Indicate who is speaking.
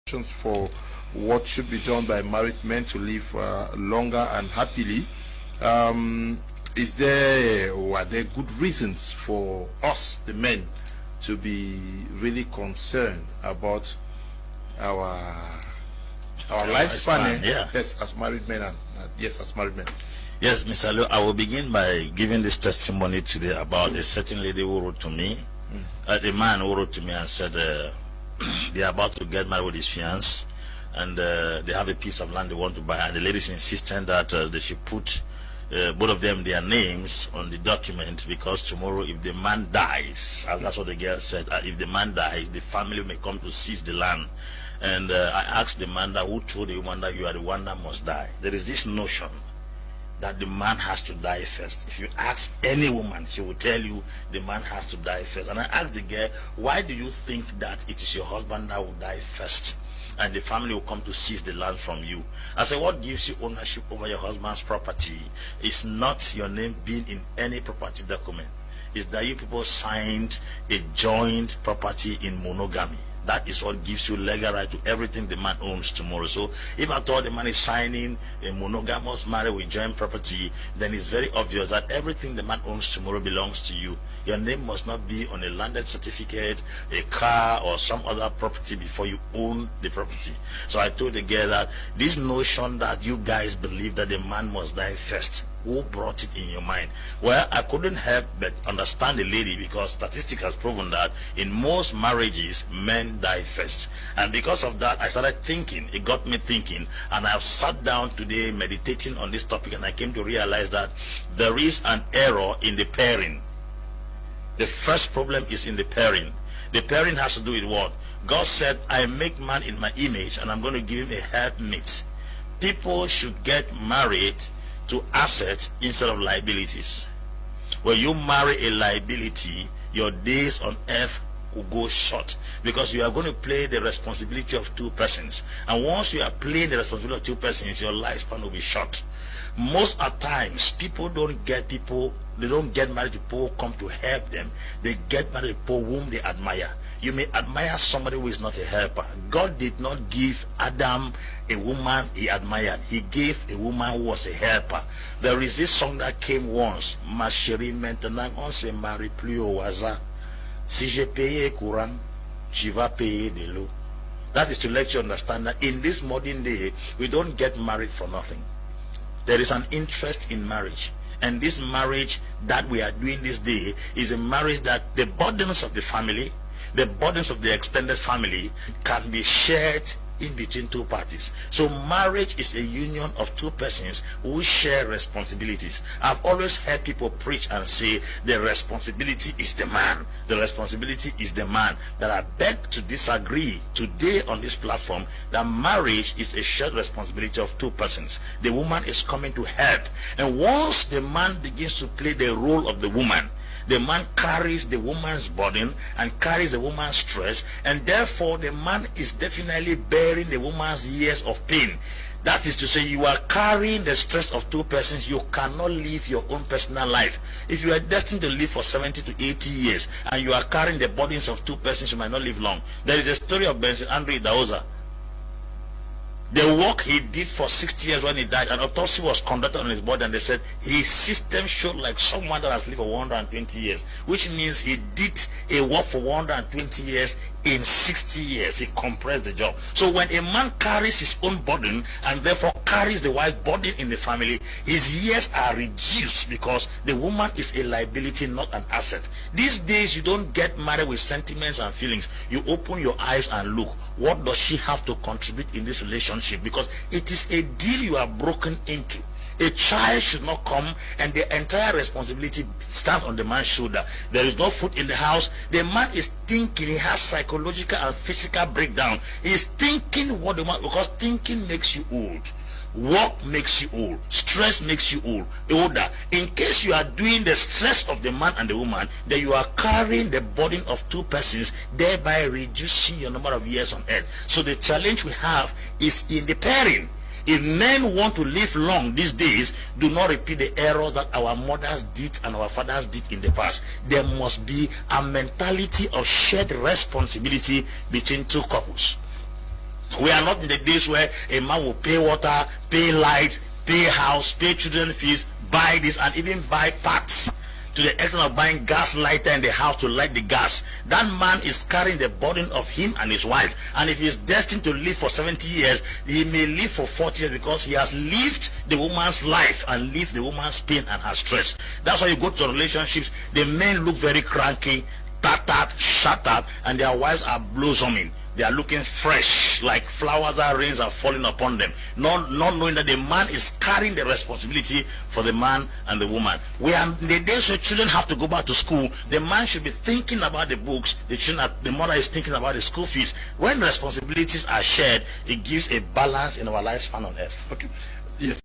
Speaker 1: for what should be done by married men to live longer and happily. Are there good reasons for us, the men, to be really concerned about our lifespan?
Speaker 2: Yeah.
Speaker 1: Yes, as married men, as married men.
Speaker 2: Yes, Mr. Leo, I will begin by giving this testimony today about a certain lady who wrote to me. A man who wrote to me and said they are about to get married with his fiancé, and they have a piece of land they want to buy, and the lady is insisting that they should put both of them their names on the document, because tomorrow if the man dies, that's what the girl said, if the man dies, the family may come to seize the land. And I asked the man that who told the woman that you are the one that must die. There is this notion that the man has to die first. If you ask any woman, she will tell you the man has to die first. And I asked the girl, why do you think that it is your husband that will die first and the family will come to seize the land from you? I said, what gives you ownership over your husband's property is not your name being in any property document. It's that you people signed a joint property in monogamy. That is what gives you legal right to everything the man owns tomorrow. So if I thought the man is signing a monogamous marriage with joint property, then it's very obvious that everything the man owns tomorrow belongs to you. Your name must not be on a landed certificate, a car, or some other property before you own the property. So I told the girl that this notion that you guys believe that the man must die first, who brought it in your mind? Well, I couldn't help but understand the lady, because statistics has proven that in most marriages, men die first. And because of that, I started thinking. It got me thinking, and I've sat down today meditating on this topic, and I came to realize that there is an error in the pairing. The first problem is in the pairing. The pairing has to do with what? God said, I make man in my image, and I'm going to give him a helpmate. People should get married to assets instead of liabilities. When you marry a liability, your days on earth will go short, because you are going to play the responsibility of two persons. And once you are playing the responsibility of two persons, your lifespan will be short. Most of times, people don't get married to people who come to help them. They get married to people whom they admire. You may admire somebody who is not a helper. God did not give Adam a woman he admired. He gave a woman who was a helper. There is this song that came once. Ma chérie, maintenant on se marie plus au hasard. Si j'ai payé courant, tu vas payer de l'eau. That is to let you understand that in this modern day, we don't get married for nothing. There is an interest in marriage. And this marriage that we are doing this day is a marriage that the burdens of the family, the burdens of the extended family can be shared in between two parties. So marriage is a union of two persons who share responsibilities. I've always heard people preach and say the responsibility is the man. The responsibility is the man. But I beg to disagree today on this platform that marriage is a shared responsibility of two persons. The woman is coming to help. And once the man begins to play the role of the woman, the man carries the woman's burden and carries the woman's stress, and therefore the man is definitely bearing the woman's years of pain. That is to say, you are carrying the stress of two persons. You cannot live your own personal life. If you are destined to live for 70 to 80 years and you are carrying the burdens of two persons, you might not live long. There is a story of Benson Andre Idahosa. The work he did for 60 years when he died, an autopsy was conducted on his body, and they said his system showed like someone that has lived for 120 years, which means he did a work for 120 years in 60 years. He compressed the job. So when a man carries his own burden and therefore carries the wife's burden in the family, his years are reduced, because the woman is a liability, not an asset. These days, you don't get married with sentiments and feelings. You open your eyes and look. What does she have to contribute in this relationship? Because it is a deal you are broken into. A child should not come and the entire responsibility stands on the man's shoulder. There is no food in the house. The man is thinking, he has psychological and physical breakdown. He is thinking what the man, because thinking makes you old. Work makes you old. Stress makes you older. In case you are doing the stress of the man and the woman, then you are carrying the burden of two persons, thereby reducing your number of years on earth. So the challenge we have is in the pairing. If men want to live long these days, do not repeat the errors that our mothers did and our fathers did in the past. There must be a mentality of shared responsibility between two couples. We are not in the days where a man will pay water, pay light, pay house, pay children fees, buy this, and even buy parts, to the extent of buying gas lighter in the house to light the gas. That man is carrying the burden of him and his wife. And if he is destined to live for 70 years, he may live for 40 years because he has lived the woman's life and lived the woman's pain and her stress. That's why you go to relationships, the men look very cranky, tattered, shattered, and their wives are blossoming. They are looking fresh, like flowers that rains are falling upon them, not knowing that the man is carrying the responsibility for the man and the woman. We are in the days where children have to go back to school. The man should be thinking about the books, the mother is thinking about the school fees. When responsibilities are shared, it gives a balance in our lifespan on earth.
Speaker 1: Okay. Yes.